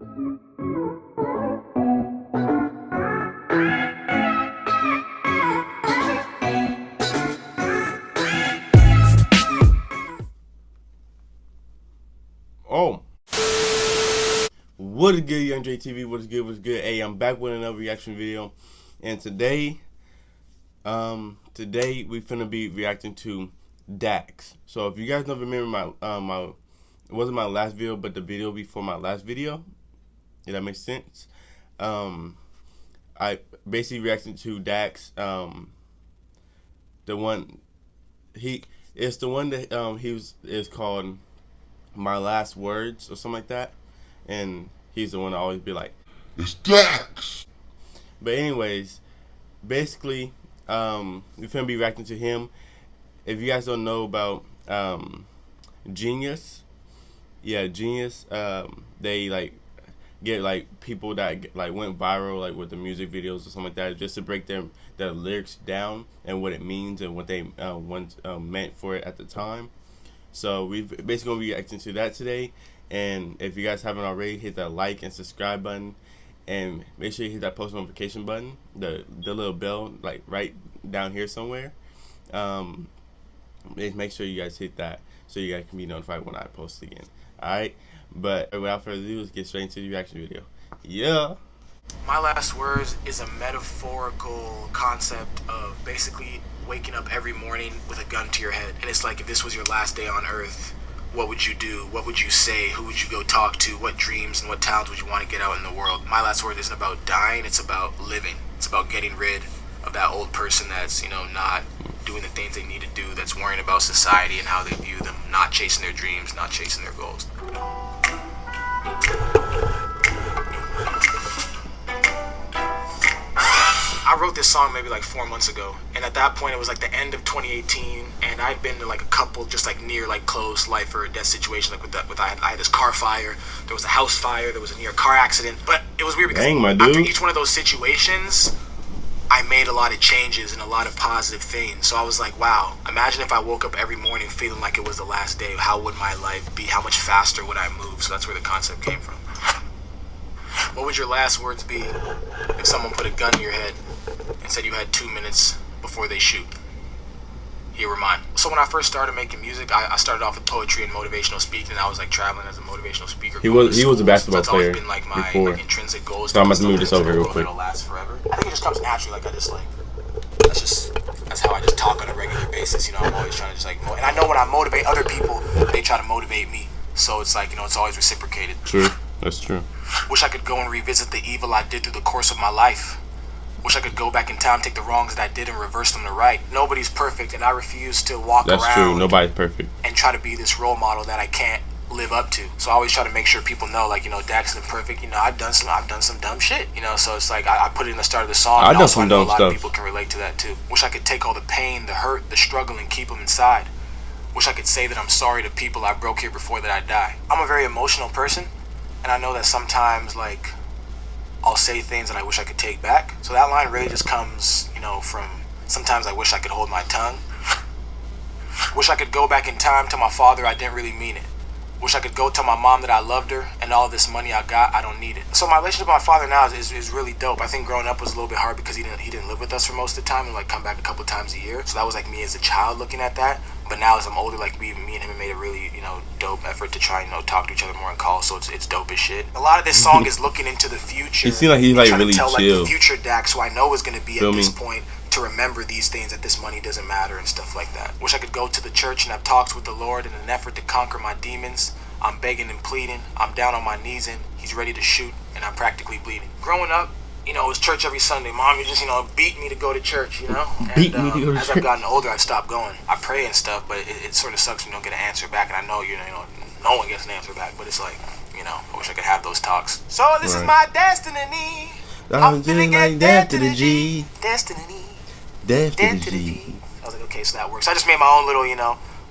Oh, what is good, Young JTV? What is good? What's good? Hey, I'm back with another reaction video, and today we finna be reacting to Dax. So if you guys don't remember my it wasn't my last video, but the video before my last video, if that makes sense. I basically reacted to Dax. The one it's the one that is called My Last Words or something like that, and he's the one that always be like, "It's Dax." But anyways, basically, we finna be reacting to him. If you guys don't know about Genius, Genius, they like get like people that like went viral like with the music videos or something like that, just to break their lyrics down and what it means and what they meant for it at the time. So we've basically gonna be reacting to that today. And if you guys haven't already, hit that like and subscribe button, and make sure you hit that post notification button, the little bell like right down here somewhere. Make sure you guys hit that so you guys can be notified when I post again. Alright, but without further ado, let's get straight into the reaction video. Yeah. My Last Words is a metaphorical concept of basically waking up every morning with a gun to your head. And it's like, if this was your last day on earth, what would you do? What would you say? Who would you go talk to? What dreams and what talents would you want to get out in the world? My Last Word isn't about dying, it's about living. It's about getting rid of that old person that's, not doing the things they need to do, that's worrying about society and how they view them, not chasing their dreams, not chasing their goals. I wrote this song maybe like 4 months ago, and at that point it was like the end of 2018, and I'd been to like a couple just like near like close life or death situation, like I had this car fire, there was a house fire, there was a near car accident. But it was weird because after each one of those situations I made a lot of changes and a lot of positive things. So I was like, wow, imagine if I woke up every morning feeling like it was the last day. How would my life be? How much faster would I move? So that's where the concept came from. What would your last words be if someone put a gun to your head and said you had 2 minutes before they shoot? Here were mine. So when I first started making music, I started off with poetry and motivational speaking, and I was like traveling as a motivational speaker. He was a basketball player. That's always been like my before. Intrinsic goals. So I'm about to move this over real quick. It'll last forever. I think it just comes naturally. Like that's how I just talk on a regular basis. I'm always trying to just like, and I know when I motivate other people, they try to motivate me. So it's like, it's always reciprocated. True. That's true. Wish I could go and revisit the evil I did through the course of my life. Wish I could go back in time, take the wrongs that I did and reverse them to right. Nobody's perfect, and I refuse to walk around. That's true. Nobody's perfect. And try to be this role model that I can't live up to. So I always try to make sure people know, like, Dax isn't perfect. I've done some dumb shit. So it's like I put it in the start of the song. I've done some dumb stuff. A lot of people can relate to that too. Wish I could take all the pain, the hurt, the struggle, and keep them inside. Wish I could say that I'm sorry to people I broke here before that I die. I'm a very emotional person, and I know that sometimes, like, I'll say things that I wish I could take back. So that line really just comes, from sometimes I wish I could hold my tongue. Wish I could go back in time, tell my father I didn't really mean it. Wish I could go tell my mom that I loved her, and all this money I got, I don't need it. So my relationship with my father now is really dope. I think growing up was a little bit hard because he didn't live with us for most of the time, and like come back a couple times a year. So that was like me as a child looking at that. But now as I'm older, like me and him have made a really, dope effort to try and talk to each other more in calls. So it's dope as shit. A lot of this song is looking into the future. He seems like he's like really chill. Like the future Dax, who I know is gonna be at this point, to remember these things, that this money doesn't matter and stuff like that. Wish I could go to the church and have talks with the Lord in an effort to conquer my demons. I'm begging and pleading, I'm down on my knees and he's ready to shoot and I'm practically bleeding. Growing up, it was church every Sunday. Mom, you just, beat me to go to church, And, as I've gotten older, I've stopped going. I pray and stuff, but it sort of sucks when you don't get an answer back. And I know, no one gets an answer back, but it's like, I wish I could have those talks. So this is my destiny. I'm feeling like death to the G. Destiny. Death to the G. I was like, okay, so that works. I just made my own little,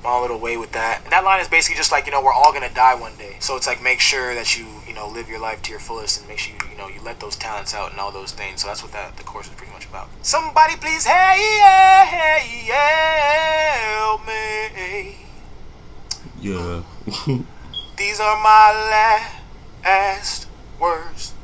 my own little way with that. And that line is basically just like, we're all gonna die one day. So it's like, make sure that you, live your life to your fullest and make sure you let those talents out and all those things. So that's what the course is pretty much about. Somebody please, hey, help me. Yeah. These are my last words.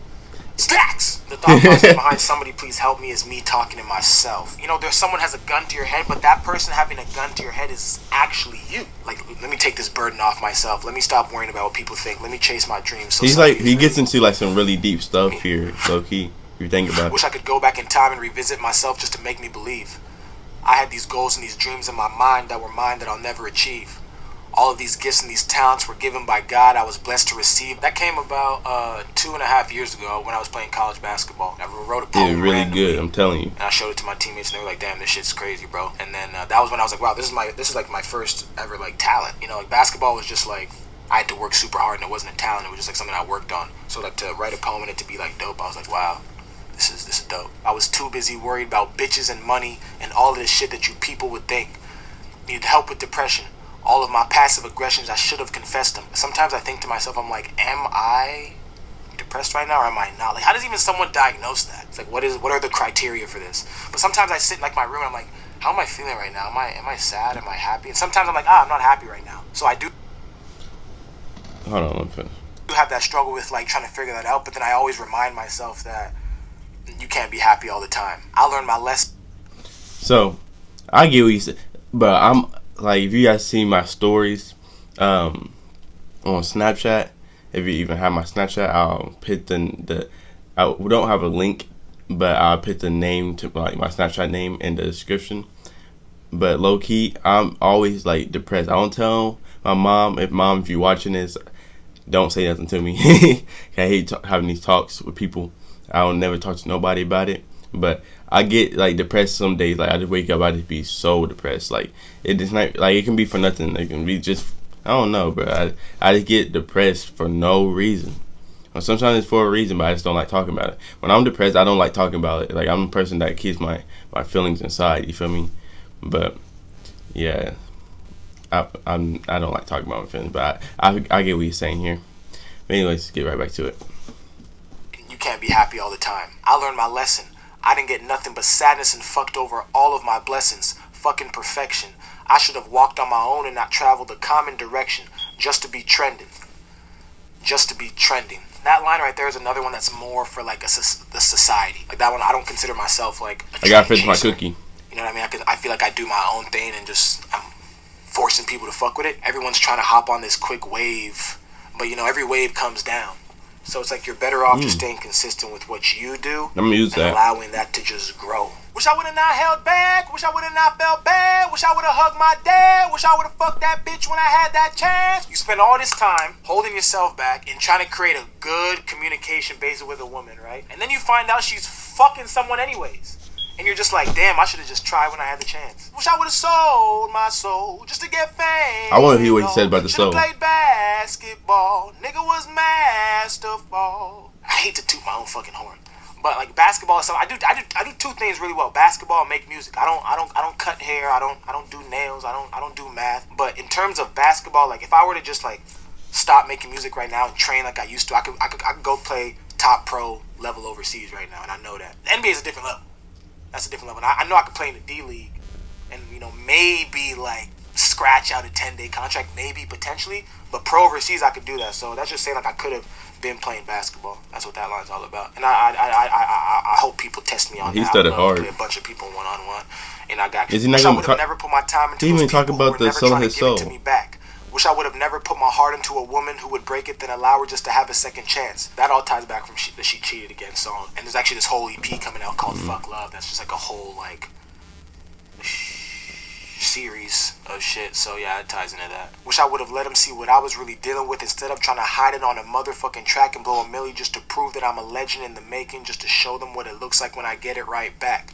Stacks! The thought process behind somebody please help me is me talking to myself. You know, there's someone has a gun to your head, but that person having a gun to your head is actually you. Like, let me take this burden off myself. Let me stop worrying about what people think. Let me chase my dreams. So He's like, he gets into like some really deep stuff here, low key. If you think about it. Wish I could go back in time and revisit myself just to make me believe. I had these goals and these dreams in my mind that were mine that I'll never achieve. All of these gifts and these talents were given by God. I was blessed to receive. That came about 2.5 years ago when I was playing college basketball. I wrote a poem Yeah, really randomly, good. I'm telling you. and I showed it to my teammates, and they were like, "Damn, this shit's crazy, bro." And then that was when I was like, "Wow, this is like my first ever like talent." You know, like basketball was just like I had to work super hard, and it wasn't a talent. It was just like something I worked on. So like to write a poem and it to be like dope, I was like, "Wow, this is dope." I was too busy worried about bitches and money and all of this shit that you people would think. Needed help with depression. All of my passive aggressions, I should have confessed them. Sometimes I think to myself, I'm like, am I depressed right now or am I not? Like, how does even someone diagnose that? It's like, what are the criteria for this? But sometimes I sit in like my room and I'm like, how am I feeling right now? Am I sad? Am I happy? And sometimes I'm like, I'm not happy right now. So I do Hold on, let me finish. have that struggle with like trying to figure that out, but then I always remind myself that you can't be happy all the time. I learned my lesson. So, I get what you said, but I'm like, if you guys see my stories on Snapchat, if you even have my Snapchat, I'll put we don't have a link, but I'll put the name to like my Snapchat name in the description. But low key, I'm always like depressed. I don't tell my mom, if you're watching this, don't say nothing to me. I hate having these talks with people. I don't never talk to nobody about it. But I get like depressed some days. Like I just wake up, I just be so depressed. Like it's not like it can be for nothing. It can be just I don't know, bro. I just get depressed for no reason. Or sometimes it's for a reason, but I just don't like talking about it. When I'm depressed, I don't like talking about it. Like I'm a person that keeps my feelings inside. You feel me? But yeah, I don't like talking about my feelings. But I get what you're saying here. But anyways, let's get right back to it. You can't be happy all the time. I learned my lesson. I didn't get nothing but sadness and fucked over all of my blessings. Fucking perfection. I should have walked on my own and not traveled a common direction just to be trending. Just to be trending. That line right there is another one that's more for like the society. Like that one, I don't consider myself like a I gotta trend finish my chaser. cookie. You know what I mean? I feel like I do my own thing and just I'm forcing people to fuck with it. Everyone's trying to hop on this quick wave, but you know every wave comes down. So it's like you're better off just staying consistent with what you do I'm gonna use and that. allowing that to just grow. Wish I would have not held back. Wish I would have not felt bad. Wish I would have hugged my dad. Wish I would have fucked that bitch when I had that chance. You spend all this time holding yourself back and trying to create a good communication base with a woman, right? And then you find out she's fucking someone anyways. And you're just like, damn, I should have just tried when I had the chance. Wish I would have sold my soul just to get fame. I want to hear what he said about the soul. Should've played basketball. Nigga was masterful. I hate to toot my own fucking horn, but like basketball, so I do two things really well: basketball and make music. I don't cut hair. I don't do nails. I don't do math. But in terms of basketball, like if I were to just like stop making music right now and train like I used to, I could go play top pro level overseas right now, and I know that the NBA is a different level. That's a different level. And I know I could play in the D League, and you know maybe like scratch out a 10-day contract, maybe potentially. But pro overseas, I could do that. So that's just saying like I could have been playing basketball. That's what that line's all about. And I hope people test me on that. He studied hard. Play a bunch of people one-on-one, and I got. Is he not Wish I gonna would have talk- never put my time into He those even talk people who about were the never selling trying to his give it soul. to me back. Wish I would have never put my heart into a woman who would break it, then allow her just to have a second chance. That all ties back from the She Cheated Again song. And there's actually this whole EP coming out called Fuck Love. That's just like a whole like series of shit. So yeah, it ties into that. Wish I would have let him see what I was really dealing with instead of trying to hide it on a motherfucking track and blow a milli just to prove that I'm a legend in the making, just to show them what it looks like when I get it right back.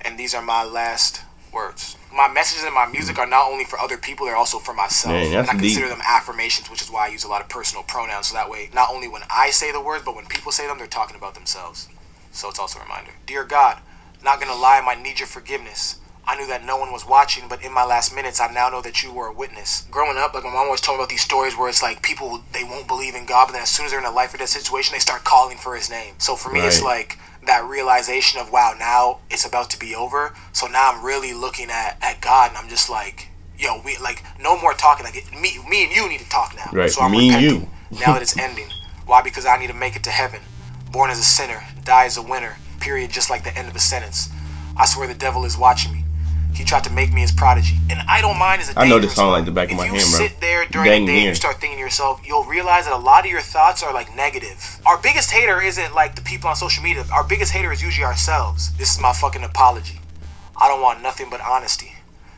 And these are my last words. My messages and my music are not only for other people, they're also for myself. Man, that's and I consider deep. them affirmations, which is why I use a lot of personal pronouns. So that way, not only when I say the words, but when people say them, they're talking about themselves. So it's also a reminder. Dear God, not gonna lie, I might need your forgiveness. I knew that no one was watching, but in my last minutes, I now know that you were a witness. Growing up, like my mom always told me about these stories where it's like people, they won't believe in God, but then as soon as they're in a life or death situation, they start calling for his name. So for me, it's Right. like that realization of, wow, now it's about to be over. So now I'm really looking at God, and I'm just like, yo, we like no more talking. Like me and you need to talk now. Right, So I'm me and repenting you. now that it's ending. Why? Because I need to make it to heaven. Born as a sinner, die as a winner. Period, just like the end of a sentence. I swear the devil is watching me. He tried to make me his prodigy. And I don't mind as a I know this song like the back of my hand, bro. If you sit there during the day and you start thinking to yourself, you'll realize that a lot of your thoughts are like negative. Our biggest hater isn't like the people on social media. Our biggest hater is usually ourselves. This is my fucking apology. I don't want nothing but honesty.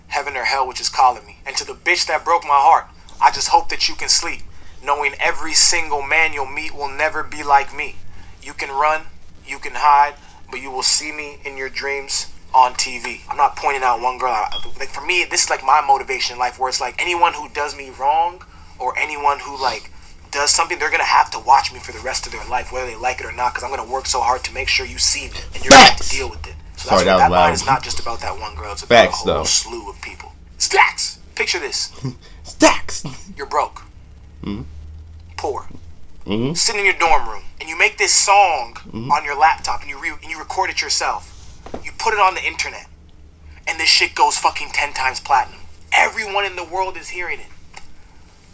Heaven or hell, which is calling me. And to the bitch that broke my heart, I just hope that you can sleep, knowing every single man you'll meet will never be like me. You can run, you can hide, but you will see me in your dreams on TV. I'm not pointing out one girl. Like for me, this is like my motivation in life, where it's like anyone who does me wrong or anyone who like does something, they're gonna have to watch me for the rest of their life, whether they like it or not, because I'm gonna work so hard to make sure you see me and you're gonna have to deal with it. So Sorry, that's that line loud. is not just about that one girl. It's about a whole slew of people. Stacks. Picture this. Stacks. You're broke. Mm-hmm. Poor. Mm-hmm. Sitting in your dorm room, and you make this song on your laptop, and you record it yourself. You put it on the internet, and this shit goes fucking 10 times platinum. Everyone in the world is hearing it,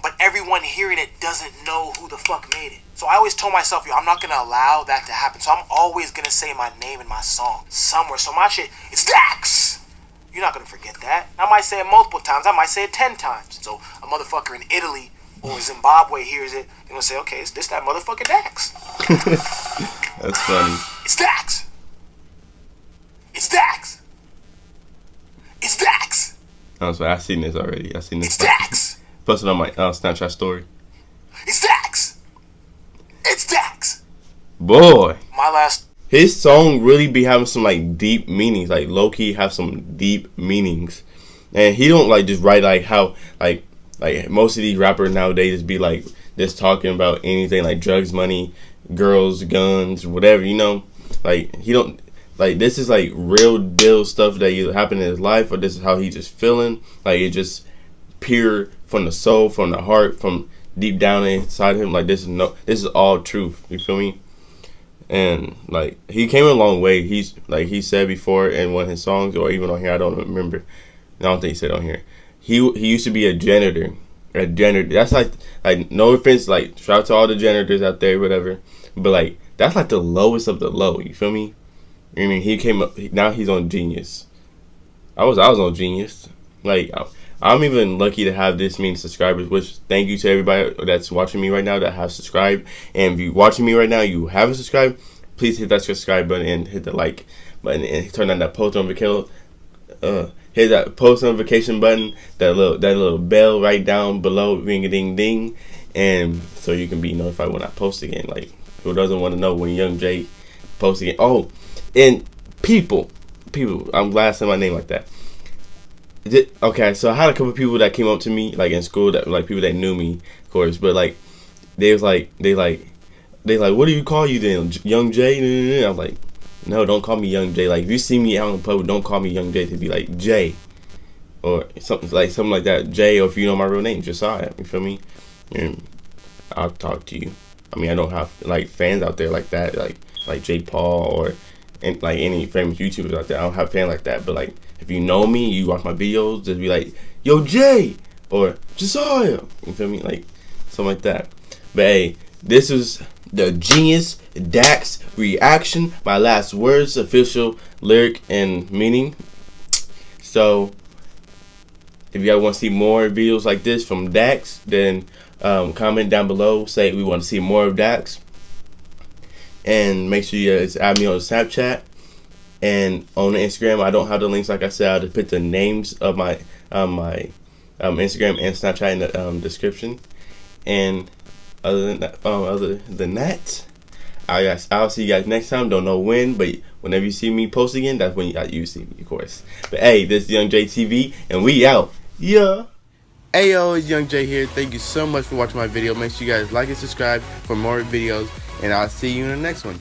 but everyone hearing it doesn't know who the fuck made it. So I always told myself, yo, I'm not gonna allow that to happen. So I'm always gonna say my name in my song somewhere. So my shit is Dax. You're not gonna forget that. I might say it multiple times. I might say it 10 times. So a motherfucker in Italy or Zimbabwe hears it, they're gonna say, okay, it's this that motherfucker Dax. That's funny. It's Dax. It's Dax. It's Dax. Oh, sorry, I've seen this already. I've seen this. It's Dax. Posted on my Snapchat story. It's Dax. It's Dax. Boy. My last. His song really be having some like deep meanings, like low key have some deep meanings, and he don't like just write like how like most of these rappers nowadays be like just talking about anything like drugs, money, girls, guns, whatever, you know. Like he don't like this is like real deal stuff that either happened in his life or this is how he just feeling. Like it just pure from the soul, from the heart, from deep down inside him. Like this is all truth. You feel me? And like he came a long way. He's like he said before in one of his songs, or even on here, I don't remember. I don't think he said on here. He used to be a janitor. A janitor. That's like no offense, like shout out to all the janitors out there, whatever. But like that's like the lowest of the low. You feel me? I mean, he came up. Now he's on Genius. I was on Genius. Like I'm even lucky to have this many subscribers, which thank you to everybody that's watching me right now that have subscribed. And if you're watching me right now, you haven't subscribed, please hit that subscribe button and hit the like button and turn on that post notification. Hit that post notification button, that little bell right down below, ring a ding ding, and so you can be notified when I post again. Like who doesn't want to know when Young Jay posts again? Oh, and people, I'm glad I said my name like that. Okay, so I had a couple people that came up to me like in school, that like people that knew me, of course, but like they like what do you call you then, Young Jay? I'm like, no, don't call me Young Jay. Like if you see me out in public, don't call me Young Jay. To be like Jay or something like that, Jay. Or if you know my real name, Josiah. You feel me? And I'll talk to you. I mean, I don't have like fans out there like that, like Jake Paul or like any famous YouTubers out there. I don't have fans like that, but like. If you know me, you watch my videos, just be like, yo, Jay, or Josiah. You feel me? Like, something like that. But hey, this is the Genius Dax reaction. My last words, official lyric and meaning. So, if you guys want to see more videos like this from Dax, then comment down below. Say we want to see more of Dax. And make sure you guys add me on Snapchat. And on the Instagram, I don't have the links. Like I said, I'll just put the names of my Instagram and Snapchat in the description. And other than that, I'll see you guys next time. Don't know when, but whenever you see me post again, that's when you see me, of course. But hey, this is Young Jay TV, and we out. Yeah. Hey yo, it's Young Jay here. Thank you so much for watching my video. Make sure you guys like and subscribe for more videos, and I'll see you in the next one.